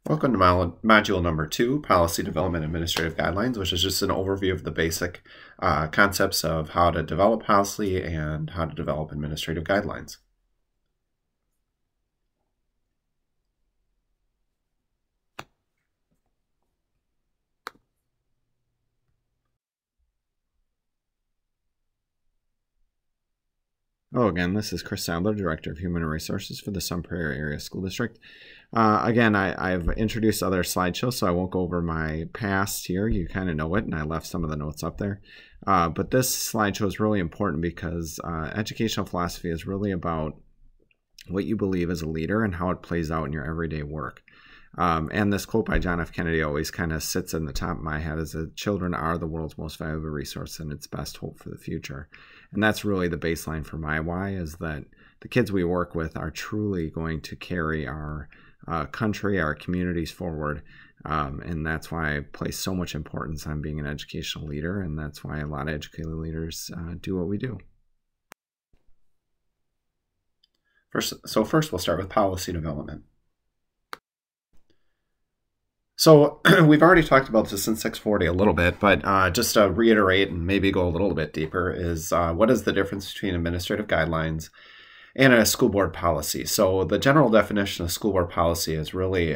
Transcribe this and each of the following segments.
Welcome to module number 2, Policy Development Administrative Guidelines, which is just an overview of the basic concepts of how to develop policy and how to develop administrative guidelines. Again, this is Chris Sadler, Director of Human Resources for the Sun Prairie Area School District. Again, I've introduced other slideshows, so I won't go over my past here. You kind of know it, and I left some of the notes up there. But this slideshow is really important because educational philosophy is really about what you believe as a leader and how it plays out in your everyday work. And this quote by John F. Kennedy always kind of sits in the top of my head, is that children are the world's most valuable resource and its best hope for the future. And that's really the baseline for my why, is that the kids we work with are truly going to carry our country, our communities forward. And that's why I place so much importance on being an educational leader. And that's why a lot of educational leaders do what we do. First, we'll start with policy development. So we've already talked about this in 640 a little bit, but just to reiterate and maybe go a little bit deeper is what is the difference between administrative guidelines and a school board policy? So the general definition of school board policy is really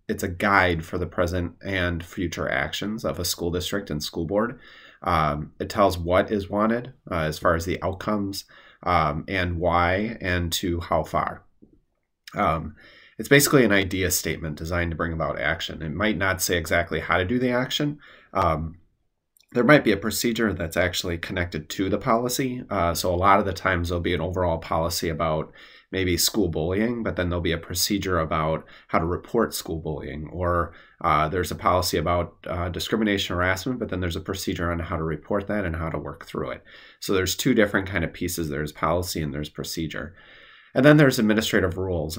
it's a guide for the present and future actions of a school district and school board. It tells what is wanted as far as the outcomes and why and to how far. It's basically an idea statement designed to bring about action. It might not say exactly how to do the action. There might be a procedure that's actually connected to the policy. So a lot of the times there'll be an overall policy about maybe school bullying, but then there'll be a procedure about how to report school bullying. Or there's a policy about discrimination, harassment, but then there's a procedure on how to report that and how to work through it. So there's two different kind of pieces. There's policy and there's procedure. And then there's administrative rules.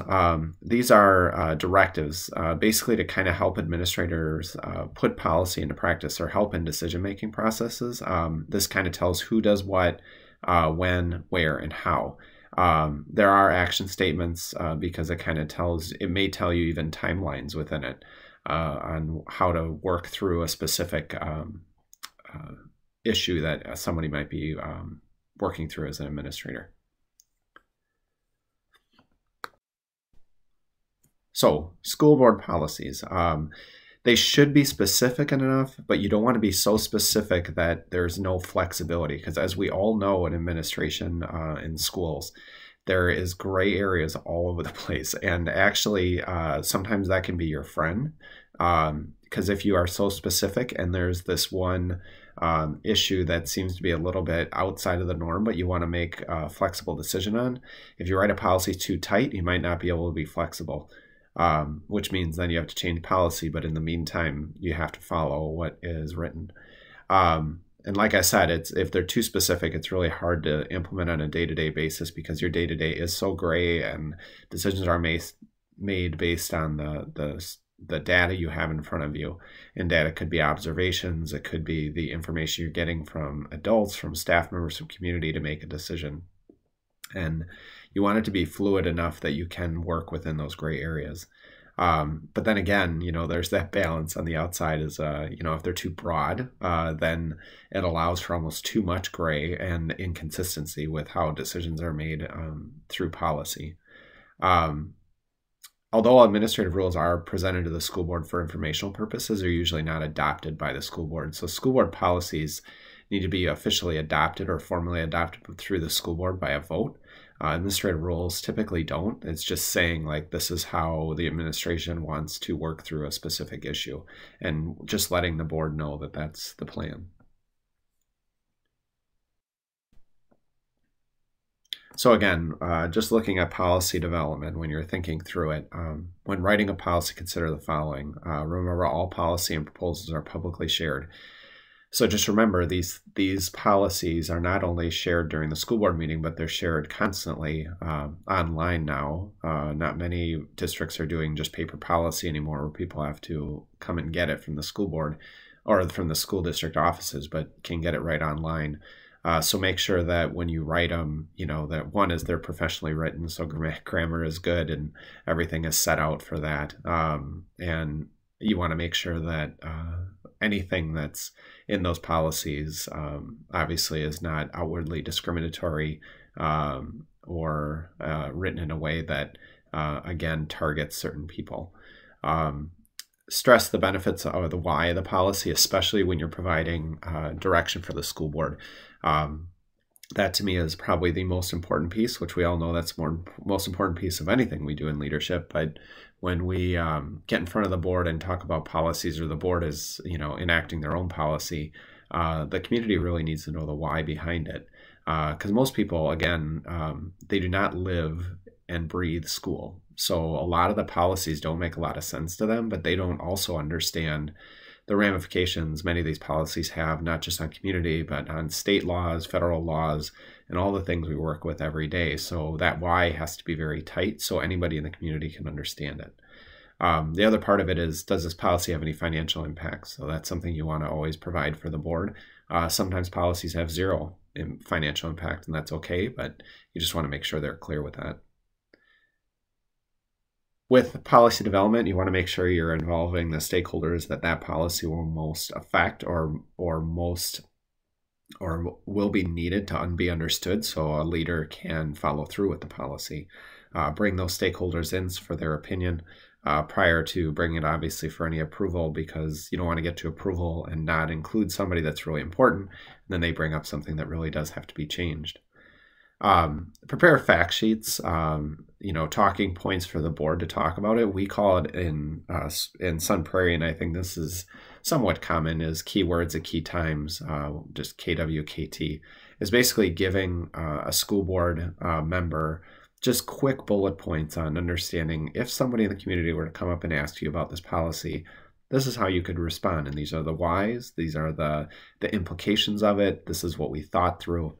These are directives, basically to kind of help administrators put policy into practice or help in decision-making processes. This kind of tells who does what, when, where, and how. There are action statements because it kind of it may tell you even timelines within it on how to work through a specific issue that somebody might be working through as an administrator. So, school board policies, they should be specific enough, but you don't want to be so specific that there's no flexibility, because as we all know in administration in schools, there is gray areas all over the place. And actually, sometimes that can be your friend, because if you are so specific and there's this one issue that seems to be a little bit outside of the norm, but you want to make a flexible decision on, if you write a policy too tight, you might not be able to be flexible. Which means then you have to change policy, but in the meantime, you have to follow what is written. And like I said, if they're too specific, it's really hard to implement on a day-to-day basis because your day-to-day is so gray and decisions are made based on the data you have in front of you. And data could be observations, it could be the information you're getting from adults, from staff members, from community to make a decision. And you want it to be fluid enough that you can work within those gray areas. But then again, there's that balance on the outside is, if they're too broad, then it allows for almost too much gray and inconsistency with how decisions are made through policy. Although administrative rules are presented to the school board for informational purposes, they're usually not adopted by the school board. So school board policies need to be officially adopted or formally adopted through the school board by a vote. Administrative rules typically don't. It's just saying like this is how the administration wants to work through a specific issue and just letting the board know that that's the plan. So again, just looking at policy development when you're thinking through it, when writing a policy, consider the following. Remember, all policy and proposals are publicly shared. So just remember, these policies are not only shared during the school board meeting, but they're shared constantly online now. Not many districts are doing just paper policy anymore, where people have to come and get it from the school board or from the school district offices, but can get it right online. So make sure that when you write them, that one is they're professionally written, so grammar is good and everything is set out for that. And you want to make sure that anything that's in those policies obviously is not outwardly discriminatory or written in a way that, again, targets certain people. Stress the benefits or the why of the policy, especially when you're providing direction for the school board. That to me is probably the most important piece, which we all know that's most important piece of anything we do in leadership. But when we get in front of the board and talk about policies, or the board is enacting their own policy, the community really needs to know the why behind it. Because most people, again, they do not live and breathe school. So a lot of the policies don't make a lot of sense to them, but they don't also understand the ramifications many of these policies have, not just on community, but on state laws, federal laws, and all the things we work with every day. So that why has to be very tight so anybody in the community can understand it. The other part of it is, does this policy have any financial impacts? So that's something you want to always provide for the board. Sometimes policies have zero financial impact, and that's okay, but you just want to make sure they're clear with that. With policy development, you want to make sure you're involving the stakeholders that policy will most affect or will be needed to be understood, so a leader can follow through with the policy. Bring those stakeholders in for their opinion prior to bringing it, obviously, for any approval, because you don't want to get to approval and not include somebody that's really important, and then they bring up something that really does have to be changed. Prepare fact sheets, talking points for the board to talk about it. We call it in Sun Prairie, and I think this is somewhat common, is keywords at key times, just KWKT, is basically giving a school board member just quick bullet points on understanding if somebody in the community were to come up and ask you about this policy, this is how you could respond. And these are the whys, these are the implications of it, this is what we thought through.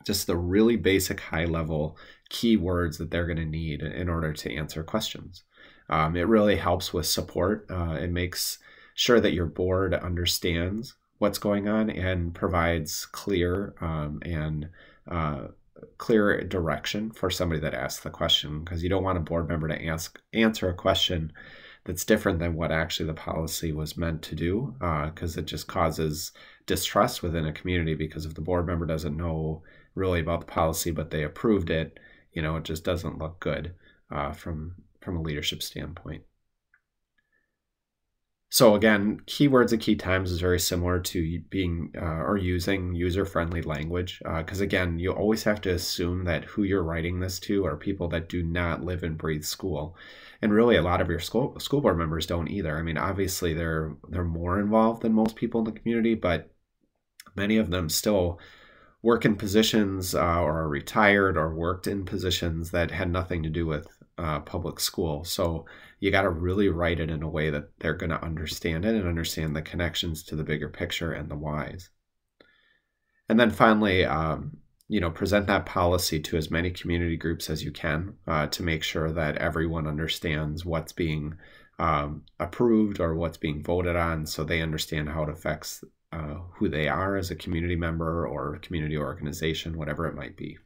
Just the really basic high-level keywords that they're going to need in order to answer questions. It really helps with support. It makes sure that your board understands what's going on and provides clear clear direction for somebody that asks the question, because you don't want a board member to answer a question that's different than what actually the policy was meant to do, because it just causes distrust within a community, because if the board member doesn't know really about the policy but they approved it, it just doesn't look good from a leadership standpoint. So again, keywords at key times is very similar to being or using user-friendly language, because again, you always have to assume that who you're writing this to are people that do not live and breathe school. And really, a lot of your school board members don't either. I mean, obviously, they're more involved than most people in the community, but many of them still work in positions or are retired or worked in positions that had nothing to do with public school. So you got to really write it in a way that they're going to understand it and understand the connections to the bigger picture and the whys. And then finally, present that policy to as many community groups as you can to make sure that everyone understands what's being approved or what's being voted on, so they understand how it affects who they are as a community member or community organization, whatever it might be.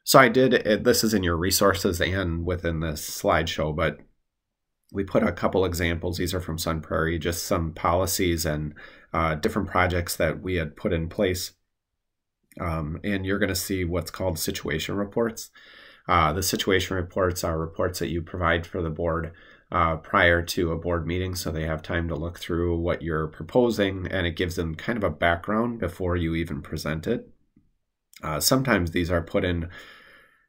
So I did, this is in your resources and within this slideshow, but we put a couple examples. These are from Sun Prairie, just some policies and different projects that we had put in place. And you're going to see what's called situation reports. The situation reports are reports that you provide for the board prior to a board meeting, so they have time to look through what you're proposing, and it gives them kind of a background before you even present it. Sometimes these are put in,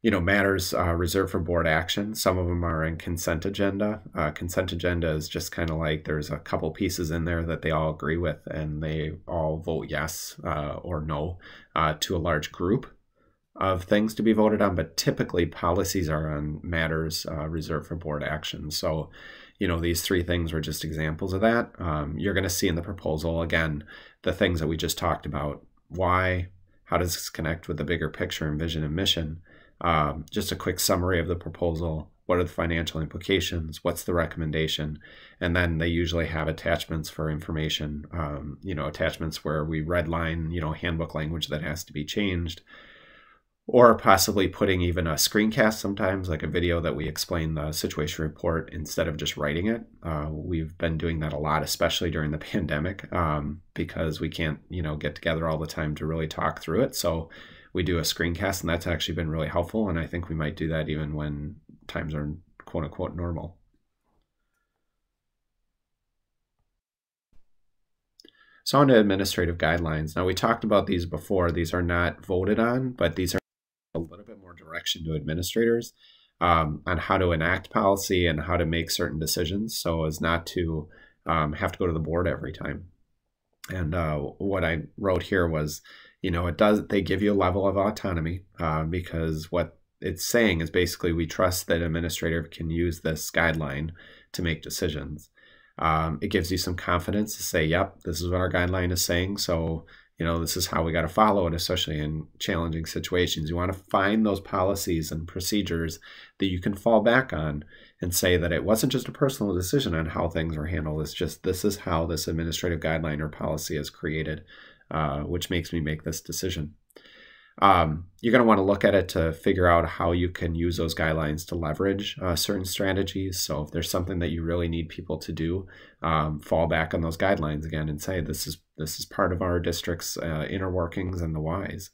matters reserved for board action. Some of them are in consent agenda. Consent agenda is just kind of like there's a couple pieces in there that they all agree with, and they all vote yes or no to a large group of things to be voted on. But typically policies are on matters reserved for board action. So, these three things were just examples of that. You're going to see in the proposal, again, the things that we just talked about. Why? How does this connect with the bigger picture and vision and mission? Just a quick summary of the proposal, what are the financial implications, what's the recommendation, and then they usually have attachments for information, attachments where we redline, handbook language that has to be changed, or possibly putting even a screencast sometimes, like a video that we explain the situation report instead of just writing it. We've been doing that a lot, especially during the pandemic, because we can't, get together all the time to really talk through it. So we do a screencast, and that's actually been really helpful. And I think we might do that even when times are quote unquote normal. So on to administrative guidelines. Now, we talked about these before. These are not voted on, but these are a little bit more direction to administrators on how to enact policy and how to make certain decisions so as not to have to go to the board every time. And what I wrote here was, they give you a level of autonomy because what it's saying is basically we trust that administrator can use this guideline to make decisions. It gives you some confidence to say, yep, this is what our guideline is saying. So, this is how we got to follow it, especially in challenging situations. You want to find those policies and procedures that you can fall back on and say that it wasn't just a personal decision on how things are handled. It's just, this is how this administrative guideline or policy is created, which makes me make this decision. You're going to want to look at it to figure out how you can use those guidelines to leverage certain strategies. So if there's something that you really need people to do, fall back on those guidelines again and say, this is part of our district's inner workings and the whys.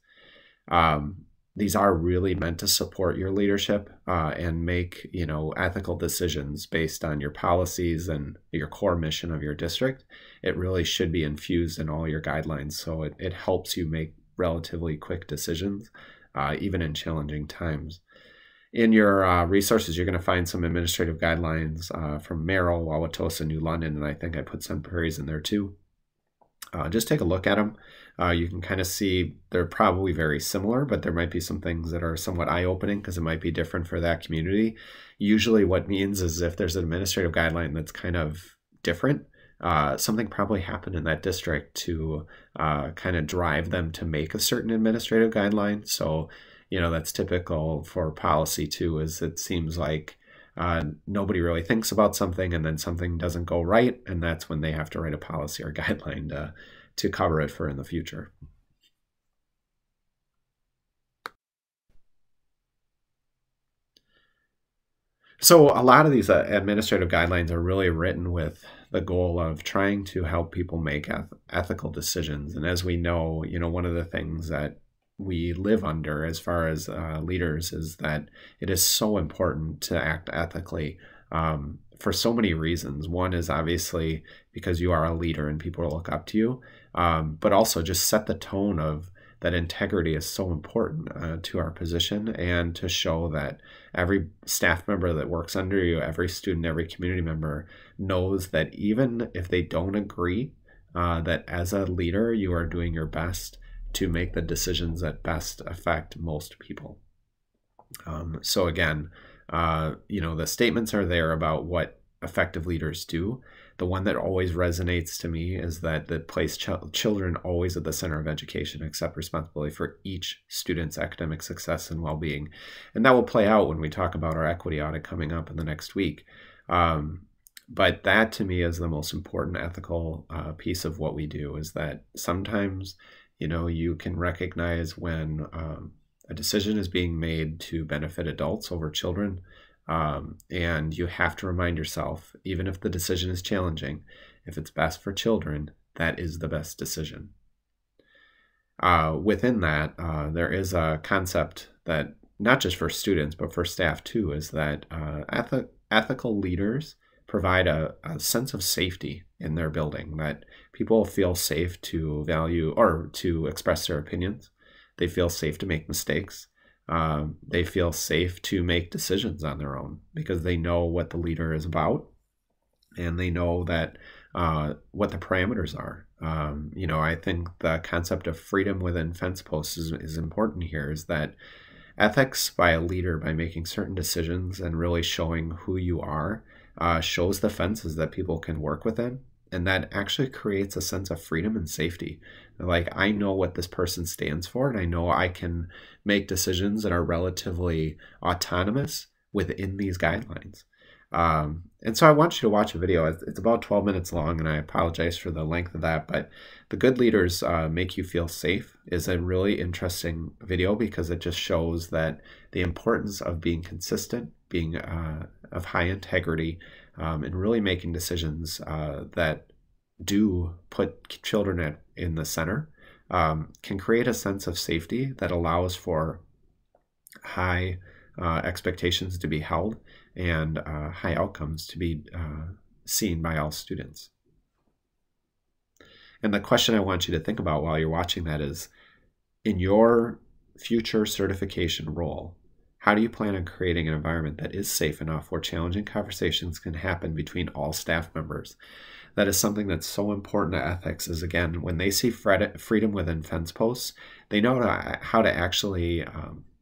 These are really meant to support your leadership and make, ethical decisions based on your policies and your core mission of your district. It really should be infused in all your guidelines. So it helps you make relatively quick decisions, even in challenging times. In your resources, you're going to find some administrative guidelines from Merrill, Wauwatosa, New London, and I think I put St. Prairie's in there too. Just take a look at them. You can kind of see they're probably very similar, but there might be some things that are somewhat eye-opening because it might be different for that community. Usually what means is if there's an administrative guideline that's kind of different, something probably happened in that district to kind of drive them to make a certain administrative guideline. So, that's typical for policy too, is it seems like nobody really thinks about something and then something doesn't go right. And that's when they have to write a policy or guideline to cover it for in the future. So a lot of these administrative guidelines are really written with the goal of trying to help people make ethical decisions. And as we know, one of the things that we live under as far as leaders is that it is so important to act ethically for so many reasons. One is obviously because you are a leader and people look up to you, but also just set the tone of that integrity is so important to our position, and to show that every staff member that works under you, every student, every community member knows that even if they don't agree, that as a leader, you are doing your best to make the decisions that best affect most people. So again, the statements are there about what effective leaders do. The one that always resonates to me is that place children always at the center of education, accept responsibility for each student's academic success and well-being. And that will play out when we talk about our equity audit coming up in the next week. But that to me is the most important ethical piece of what we do, is that sometimes, you can recognize when a decision is being made to benefit adults over children. And you have to remind yourself, even if the decision is challenging, if it's best for children, that is the best decision. Within that, there is a concept that not just for students, but for staff too, is that ethical leaders provide a sense of safety in their building, that people feel safe to value or to express their opinions. They feel safe to make mistakes. They feel safe to make decisions on their own because they know what the leader is about, and they know that what the parameters are. I think the concept of freedom within fence posts is important here, is that ethics by a leader, by making certain decisions and really showing who you are, shows the fences that people can work within. And that actually creates a sense of freedom and safety. Like, I know what this person stands for, and I know I can make decisions that are relatively autonomous within these guidelines. And so I want you to watch a video. It's about 12 minutes long, and I apologize for the length of that, but The Good Leaders Make You Feel Safe is a really interesting video because it just shows that the importance of being consistent, being of high integrity, and really making decisions that do put children in the center can create a sense of safety that allows for high expectations to be held and high outcomes to be seen by all students. And the question I want you to think about while you're watching that is, in your future certification role, how do you plan on creating an environment that is safe enough where challenging conversations can happen between all staff members? That is something that's so important to ethics is, again, when they see freedom within fence posts, they know how to actually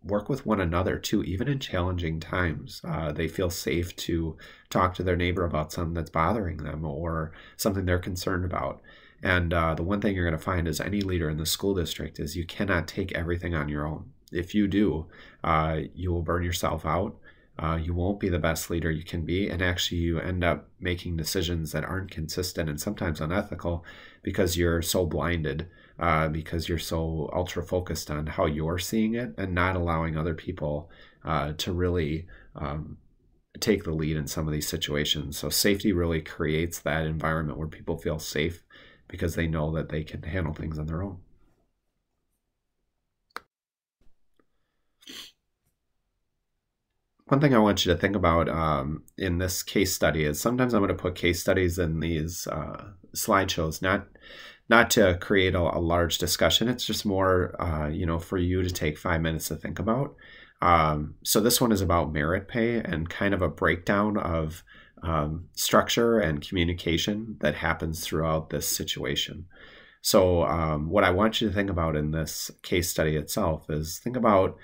work with one another too, even in challenging times. They feel safe to talk to their neighbor about something that's bothering them or something they're concerned about. And the one thing you're going to find as any leader in the school district is you cannot take everything on your own. If you do, you will burn yourself out. You won't be the best leader you can be, and actually you end up making decisions that aren't consistent and sometimes unethical because you're so blinded, because you're so ultra focused on how you're seeing it and not allowing other people to really take the lead in some of these situations. So safety really creates that environment where people feel safe because they know that they can handle things on their own. One thing I want you to think about in this case study is sometimes I'm going to put case studies in these slideshows, not to create a large discussion. It's just more, for you to take 5 minutes to think about. So this one is about merit pay and kind of a breakdown of structure and communication that happens throughout this situation. So what I want you to think about in this case study itself is think about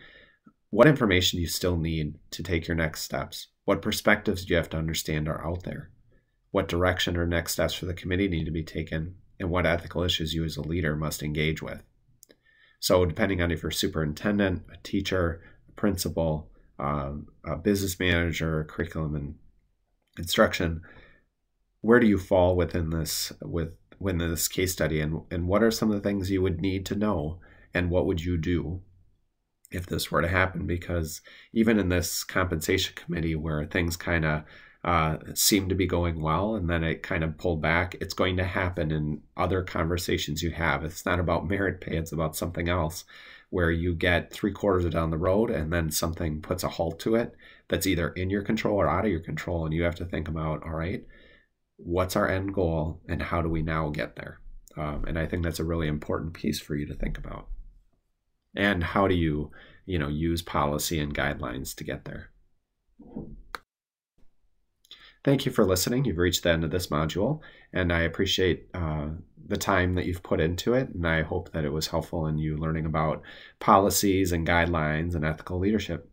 what information do you still need to take your next steps? What perspectives do you have to understand are out there? What direction or next steps for the committee need to be taken? And what ethical issues you as a leader must engage with? So depending on if you're a superintendent, a teacher, a principal, a business manager, curriculum and instruction, where do you fall within this case study? And what are some of the things you would need to know? And what would you do if this were to happen? Because even in this compensation committee where things kind of seem to be going well and then it kind of pulled back, it's going to happen in other conversations you have. It's not about merit pay, it's about something else where you get 3/4 down the road and then something puts a halt to it that's either in your control or out of your control. And you have to think about, all right, what's our end goal and how do we now get there? And I think that's a really important piece for you to think about. And how do you, use policy and guidelines to get there? Thank you for listening. You've reached the end of this module, and I appreciate the time that you've put into it, and I hope that it was helpful in you learning about policies and guidelines and ethical leadership.